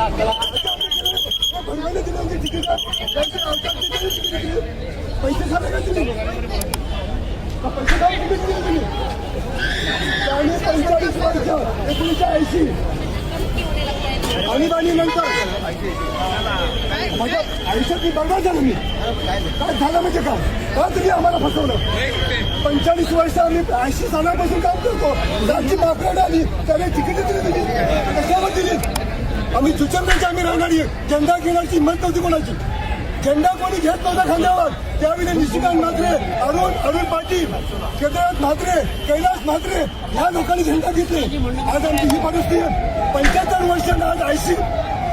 पैसे झाले का तुम्ही? पैसे जाऊन तिकीट दिली तुम्ही? 45 वर्ष 1980 आणीबाणी नंतर माझ्या आयुष्यात मी बर्बाद झालो. मी काय झालं म्हणजे काय का तुम्ही आम्हाला फसवलं? 45 वर्ष आम्ही 80 सालापासून काम करतो. राज्य मागणी आली त्याने तिकीट दिली तुम्ही कशावर दिली? आम्ही सुचंदाची आम्ही राहणारी झेंडा घेण्याची हिंमत नव्हती कोणाची. झेंडा कोणी घेत नव्हता खांद्यावर. त्यावेळी निशिकांत म्हात्रे, अरुण पाटील, केदारनाथ म्हात्रे, कैलास म्हात्रे या लोकांनी झेंडा घेतले. आज आमची ही परिस्थिती आहे. 75 वर्ष आज 80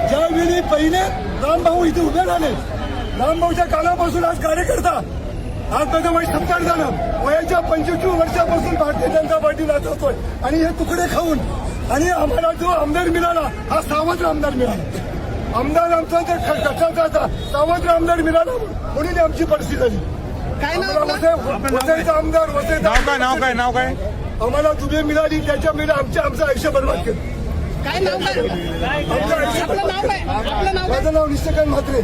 ज्यावेळी पहिले रामभाऊ इथे उभे झाले. रामभाऊच्या काळापासून आज कार्यकर्ता आज माझं वय 70 झालं. वयाच्या 25 वर्षापासून भारतीय जनता पार्टी नाचवतोय आणि हे तुकडे खाऊन आणि आम्हाला जो आमदार मिळाला हा सावत्र आमदार मिळाला. आमदार आमचा जर कशाचा सावत्र आमदार मिळाला म्हणून आमची परिस्थिती झाली. वसईचा आमदार नाव काय आम्हाला दुबे मिळाली त्याच्यामुळे आमचं आयुष्य बरबाद केलं. माझं नाव निशिकांत म्हात्रे,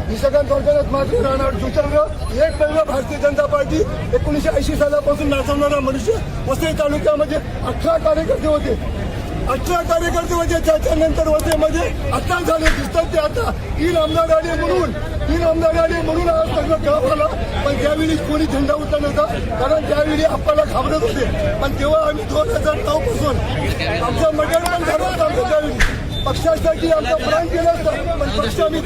निशिकांत म्हात्रे राहणार जुचंद्र. एक पहिलं भारतीय जनता पार्टी 1980 सालापासून नाचवणारा मनुष्य. वसई तालुक्यामध्ये 18 कार्यकर्ते होते. 18 कार्यकर्ते होते. त्याच्यानंतर वसईमध्ये आता झाले दिसतात ते आता 3 आमदार आले म्हणून आज सगळं गाव आला. पण त्यावेळी कोणी झेंडा उठला नव्हता कारण त्यावेळी आपल्याला घाबरत होते. पण तेव्हा आम्ही 2009 पासून आमचं मटण पण झालं होतं. आमचं त्यावेळी पक्षासाठी आमचा प्राण केला असता पण पक्ष आम्ही